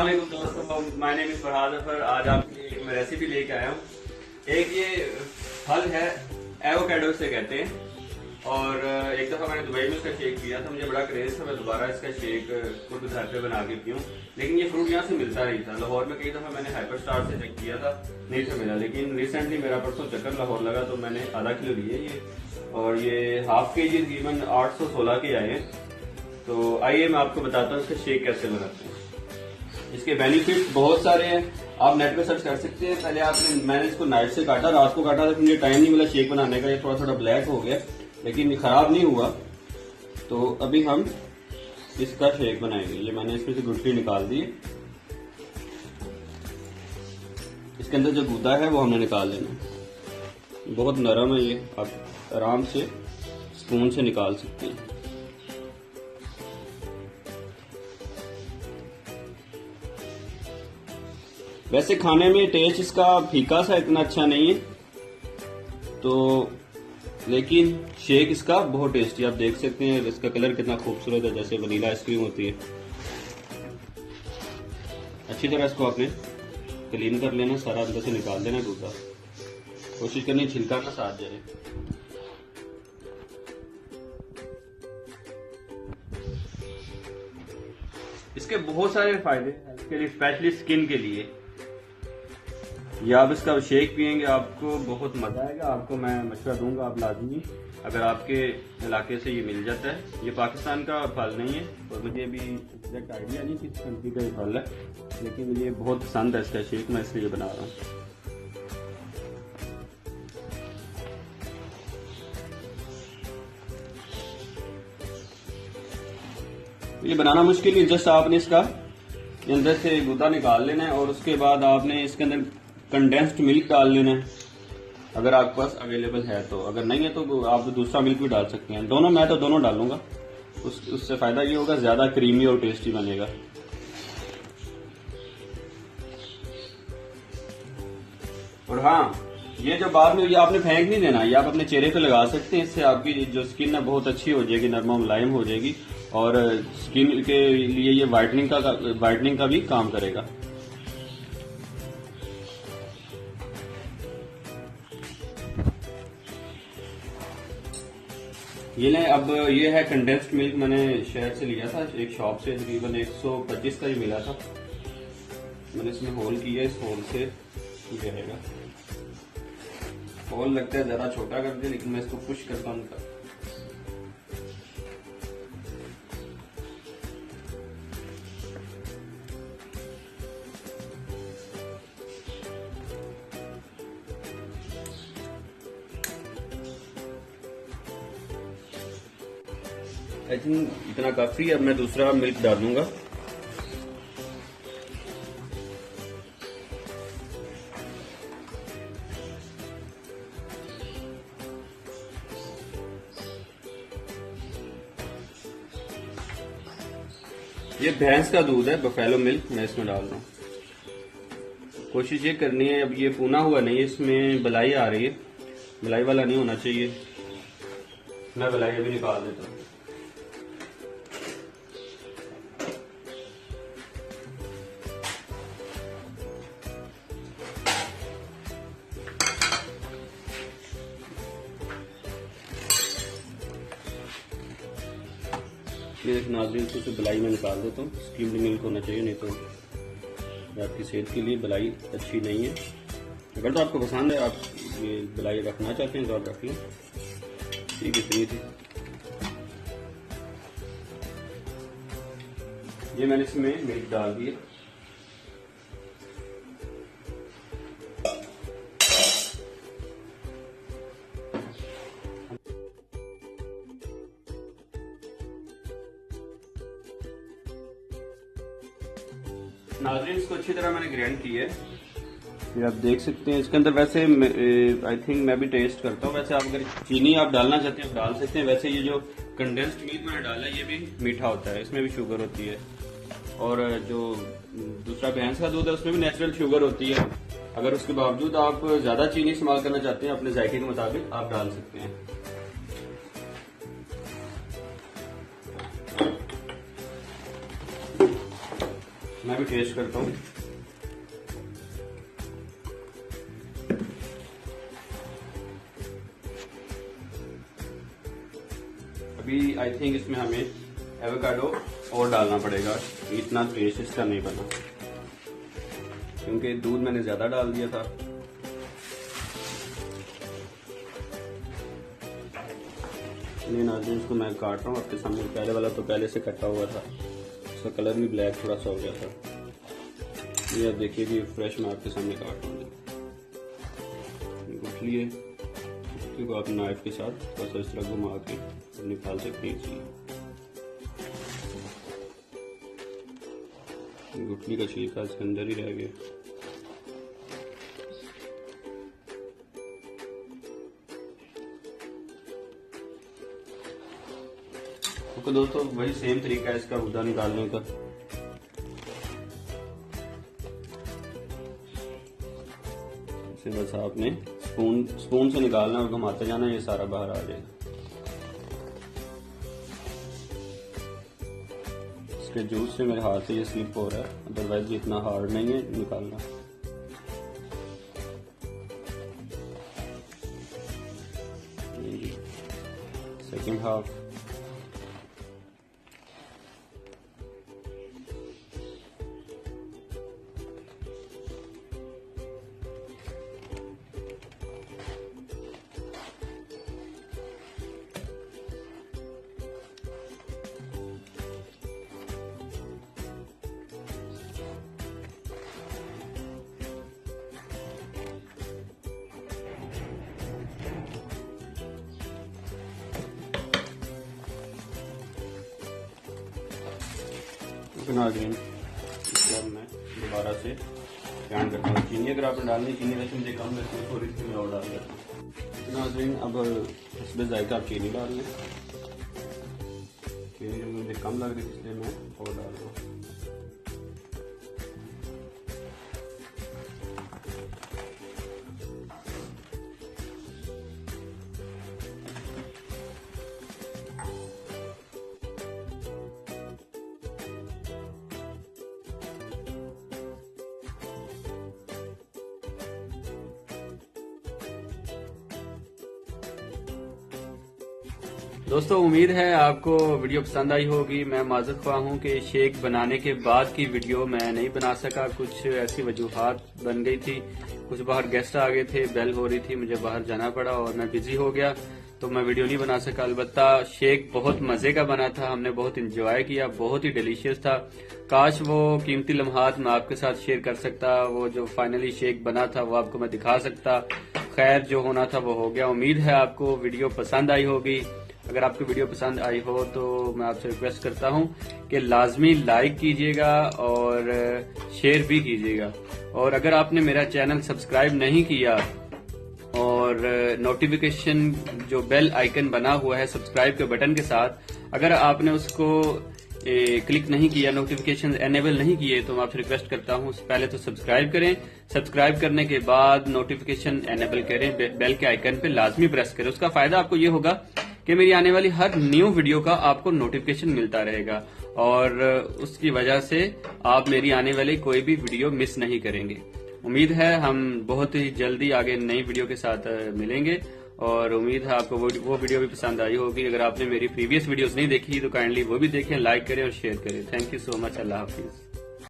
अस्सलाम वालेकुम दोस्तों, my name is Farhad Zafar. आज आपके लिए मैं रेसिपी लेके आया हूँ। एक ये फल है, एवोकाडो से कहते हैं। और एक दफ़ा मैंने दुबई में इसका शेक पिया था, मुझे बड़ा क्रेज था, मैं दोबारा इसका शेक खुद घर पे बना के पीऊँ। लेकिन ये फ्रूट यहाँ से मिलता नहीं था। लाहौर में कई दफ़ा मैंने हाइपर स्टार से चेक किया था, नहीं था मिला। लेकिन रिसेंटली मेरा परसों चक्कर लाहौर लगा तो मैंने आधा किलो लिए ये, और ये हाफ के जी तकरीबन 816 के आए हैं। तो आइए मैं आपको बताता हूँ इसका शेक कैसे बनाते हैं। इसके बेनिफिट्स बहुत सारे हैं, आप नेट पे सर्च कर सकते हैं। पहले मैंने इसको नाइट से काटा, रात को काटा था, मुझे टाइम नहीं मिला शेक बनाने का। ये थोड़ा थोड़ा ब्लैक हो गया लेकिन खराब नहीं हुआ। तो अभी हम इसका शेक बनाएंगे। ये मैंने इसमें से गुठली निकाल दी। इसके अंदर जो गूदा है वो हमने निकाल लेना। बहुत नरम है ये, आप आराम से स्पून से निकाल सकते हैं। वैसे खाने में टेस्ट इसका फीका सा इतना अच्छा नहीं है, तो लेकिन शेक इसका बहुत टेस्टी। आप देख सकते हैं इसका कलर कितना खूबसूरत है, जैसे वनीला आइसक्रीम होती है। अच्छी तरह इसको आपने क्लीन कर लेना, सारा अंदर से निकाल देना दूसरा। कोशिश करनी छिलका ना साथ जाए। इसके बहुत सारे फायदे हैं इसके लिए, स्पेशली स्किन के लिए। या आप इसका शेक पियेंगे आपको बहुत मजा आएगा। आपको मैं मशवरा दूंगा, आप लाजमी, अगर आपके इलाके से ये मिल जाता है। ये पाकिस्तान का फल नहीं है और मुझे अभी एग्जैक्ट आइडिया नहीं किस कंट्री का ये फल है, लेकिन मुझे बहुत पसंद है इसका शेक, मैं इसलिए बना रहा हूँ। ये बनाना मुश्किल नहीं, जस्ट आपने इसका अंदर से गूदा निकाल लेना है और उसके बाद आपने इसके अंदर कंडेंस्ड मिल्क डाल लेना है, अगर आपके पास अवेलेबल है तो। अगर नहीं है तो आप दूसरा मिल्क भी डाल सकते हैं। दोनों, मैं तो दोनों डालूंगा, उससे फायदा ये होगा, ज्यादा क्रीमी और टेस्टी बनेगा। और हाँ, ये जो बाद में ये आपने फेंक नहीं देना, ये आप अपने चेहरे पे लगा सकते हैं। इससे आपकी जो स्किन है बहुत अच्छी हो जाएगी, नरमा मुलायम हो जाएगी, और स्किन के लिए ये वाइटनिंग का भी काम करेगा। ये ले, अब ये है कंडेंस्ड मिल्क, मैंने शहर से लिया था एक शॉप से, तकरीबन 125 का ही मिला था। मैंने इसमें होल किया, इस होल से ये रहेगा। होल लगता है ज्यादा छोटा कर दिया, लेकिन मैं इसको पुश करता हूँ। आई थिंक इतना काफी है। अब मैं दूसरा मिल्क डाल दूंगा। ये भैंस का दूध है, बफेलो मिल्क, मैं इसमें डाल रहा हूँ। कोशिश ये करनी है, अब ये पूना हुआ नहीं है, इसमें बलाई आ रही है, बलाई वाला नहीं होना चाहिए। मैं बलाई अभी निकाल देता हूँ। ये एक नाज़रीन से बलाई में निकाल देता हूँ। स्कीम्ड मिल्क होना चाहिए, नहीं तो आपकी सेहत के लिए बलाई अच्छी नहीं है। अगर तो आपको पसंद है, आप ये बलाई रखना चाहते हैं तो आप रख लें। ठीक है, इतनी थी। ये मैंने इसमें मिल्क डाल दिया। नाज़रीन, इसको अच्छी तरह मैंने ग्राइंड किया है, ये आप देख सकते हैं। इसके अंदर वैसे आई थिंक मैं भी टेस्ट करता हूँ। वैसे आप अगर चीनी आप डालना चाहते हैं डाल सकते हैं। वैसे ये जो कंडेंस्ड मिल्क मैंने डाला है ये भी मीठा होता है, इसमें भी शुगर होती है। और जो दूसरा भैंस का दूध है उसमें भी नेचुरल शुगर होती है। अगर उसके बावजूद आप ज्यादा चीनी इस्तेमाल करना चाहते हैं अपने जायके के मुताबिक आप डाल सकते हैं। मैं भी टेस्ट करता हूँ। अभी आई थिंक इसमें हमें एवोकाडो और डालना पड़ेगा, इतना टेस्ट इसका नहीं बना क्योंकि दूध मैंने ज्यादा डाल दिया था। लेकिन आज इसको मैं काट रहा हूँ आपके सामने। पहले वाला तो पहले से कटा हुआ था, उसका कलर भी ब्लैक थोड़ा सा हो गया था। ये आप देखिए कि फ्रेश मैं आपके सामने काट रहा हूँ। गुठली है, गुठली को आप नाइफ के साथ थोड़ा सा इस तरह घुमा के निकाल सकते हैं। इसलिए गुठली का छिलका इसके अंदर ही रह गया। तो दोस्तों वही सेम तरीका है इसका गुदा निकालने का। इसे बस आपने स्पून से निकालना और घुमाते जाना, ये सारा बाहर आ जाएगा। इसके जूस से मेरे हाथ से ये स्लिप हो रहा है, अदरवाइज ये इतना हार्ड नहीं है निकालना। सेकंड हाफ नाज़रीन, इसके बाद मैं दोबारा से ऐड करता हूँ चीनी। अगर आपने डालनी चीनी वैसे मुझे कम लगती है, थोड़ी सी मैं और डाल देता हूँ। नाज़रीन अब इसमें जायका आप चीनी डाल लें। चीनी जो मुझे कम लग रही है इसलिए मैं और डाल रहा हूँ। दोस्तों उम्मीद है आपको वीडियो पसंद आई होगी। मैं माजूर ख्वाह हूँ कि शेक बनाने के बाद की वीडियो मैं नहीं बना सका, कुछ ऐसी वजूहात बन गई थी, कुछ बाहर गेस्ट आ गए थे, बेल हो रही थी, मुझे बाहर जाना पड़ा और मैं बिजी हो गया तो मैं वीडियो नहीं बना सका। अलबत्ता शेक बहुत मजे का बना था, हमने बहुत इंजॉय किया, बहुत ही डिलीशियस था। काश वो कीमती लम्हात मैं आपके साथ शेयर कर सकता, वो जो फाइनली शेक बना था वो आपको मैं दिखा सकता। खैर जो होना था वो हो गया। उम्मीद है आपको वीडियो पसंद आई होगी। अगर आपको वीडियो पसंद आई हो तो मैं आपसे रिक्वेस्ट करता हूं कि लाजमी लाइक कीजिएगा और शेयर भी कीजिएगा। और अगर आपने मेरा चैनल सब्सक्राइब नहीं किया और नोटिफिकेशन जो बेल आइकन बना हुआ है सब्सक्राइब के बटन के साथ, अगर आपने उसको क्लिक नहीं किया, नोटिफिकेशन एनेबल नहीं किए, तो मैं आपसे रिक्वेस्ट करता हूं पहले तो सब्सक्राइब करें। सब्सक्राइब करने के बाद नोटिफिकेशन एनेबल करें, बेल के आइकन पे लाजमी प्रेस करें। उसका फायदा आपको ये होगा कि मेरी आने वाली हर न्यू वीडियो का आपको नोटिफिकेशन मिलता रहेगा और उसकी वजह से आप मेरी आने वाली कोई भी वीडियो मिस नहीं करेंगे। उम्मीद है हम बहुत ही जल्दी आगे नई वीडियो के साथ मिलेंगे और उम्मीद है आपको वो वीडियो भी पसंद आई होगी। अगर आपने मेरी प्रीवियस वीडियोस नहीं देखी तो काइंडली वो भी देखें, लाइक करें और शेयर करें। Thank you so much. Allah Hafiz.